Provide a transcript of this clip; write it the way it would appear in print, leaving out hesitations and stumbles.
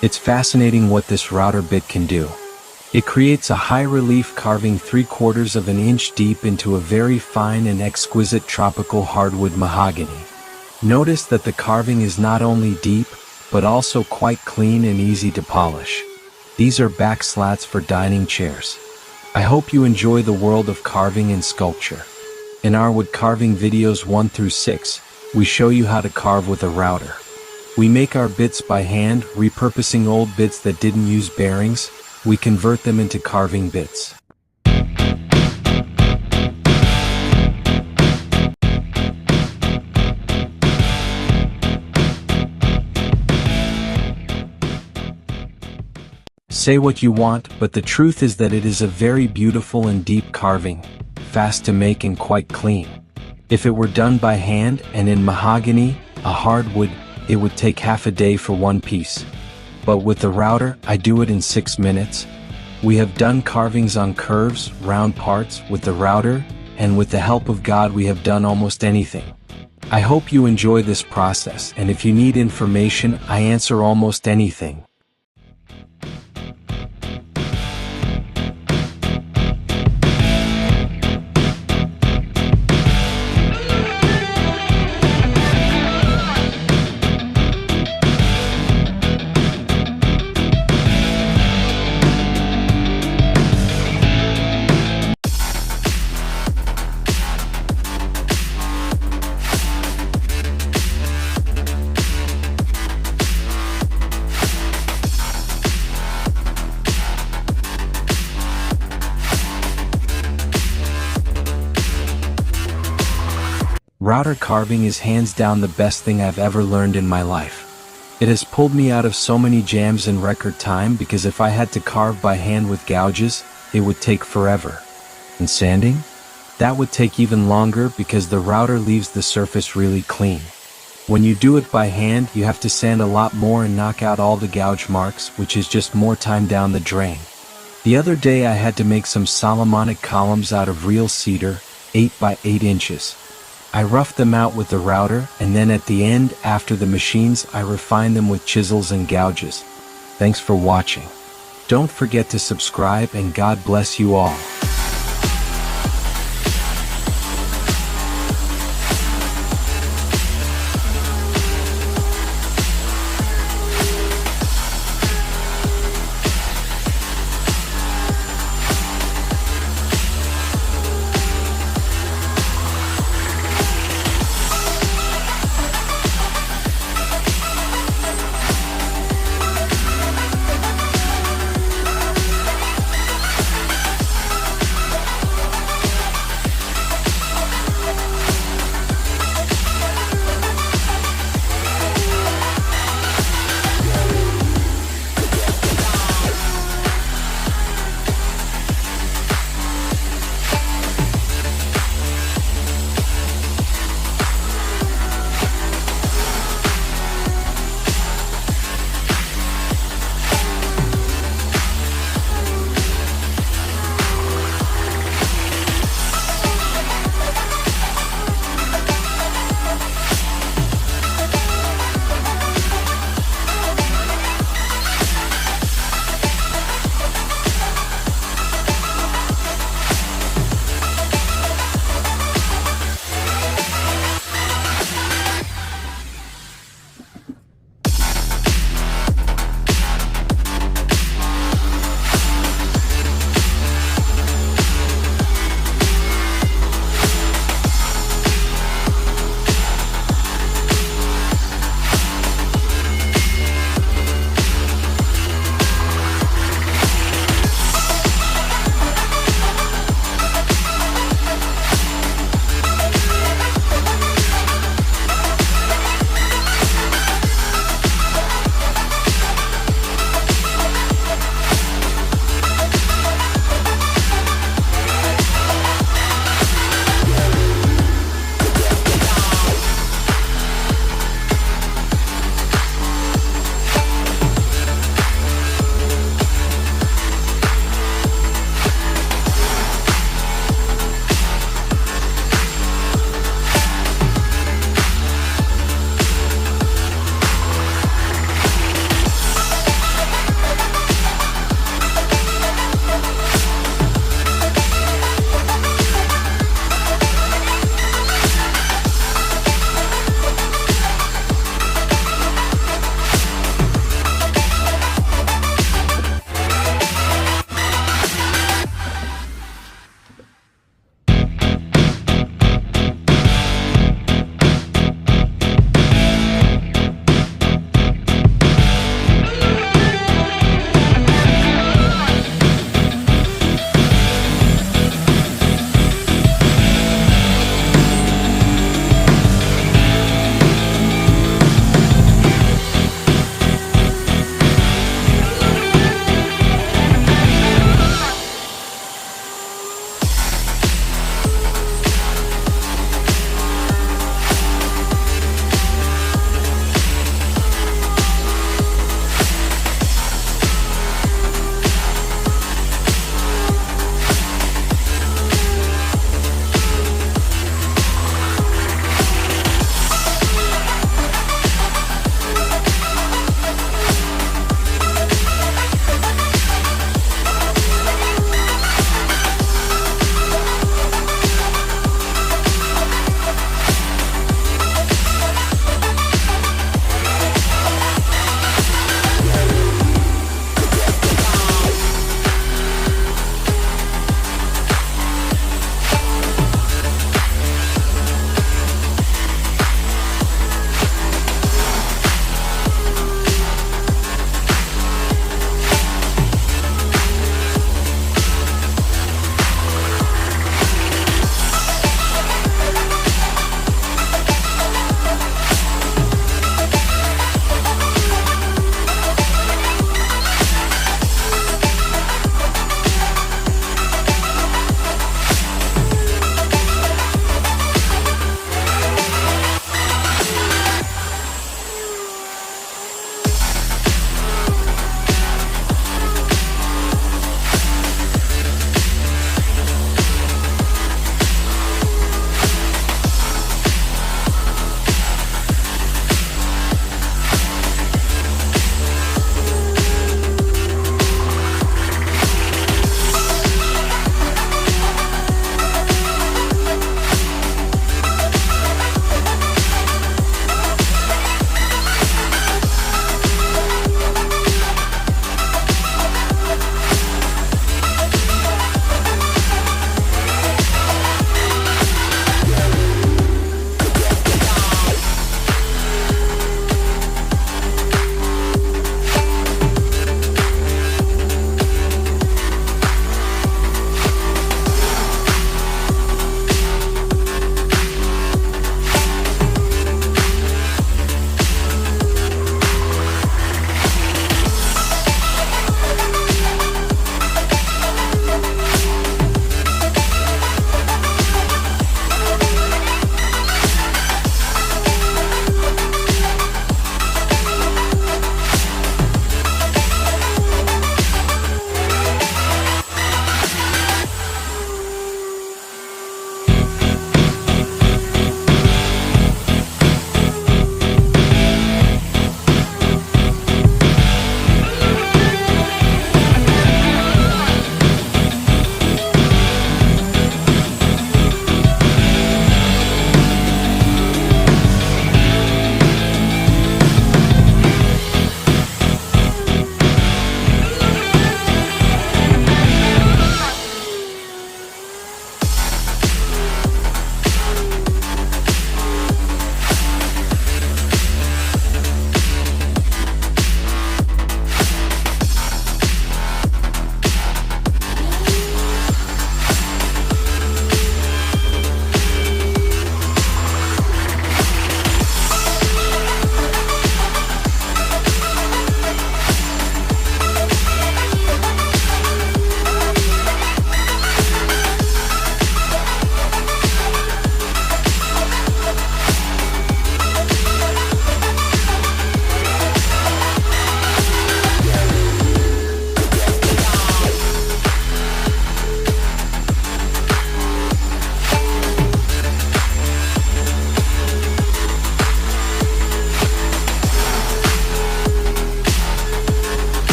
It's fascinating what this router bit can do. It creates a high-relief carving 3/4 of an inch deep into a very fine and exquisite tropical hardwood mahogany. Notice that the carving is not only deep, but also quite clean and easy to polish. These are back slats for dining chairs. I hope you enjoy the world of carving and sculpture. In our wood carving videos 1 through 6, we show you how to carve with a router. We make our bits by hand, repurposing old bits that didn't use bearings. We convert them into carving bits. Say what you want, but the truth is that it is a very beautiful and deep carving, fast to make and quite clean. If it were done by hand and in mahogany, a hardwood, it would take half a day for one piece. But with the router, I do it in 6 minutes. We have done carvings on curves, round parts, with the router, and with the help of God we have done almost anything. I hope you enjoy this process, and if you need information, I answer almost anything. Router carving is hands down the best thing I've ever learned in my life. It has pulled me out of so many jams in record time because if I had to carve by hand with gouges, it would take forever. And sanding? That would take even longer because the router leaves the surface really clean. When you do it by hand, you have to sand a lot more and knock out all the gouge marks, which is just more time down the drain. The other day I had to make some Solomonic columns out of real cedar, 8 by 8 inches. I roughed them out with the router, and then at the end, after the machines, I refined them with chisels and gouges. Thanks for watching. Don't forget to subscribe, and God bless you all.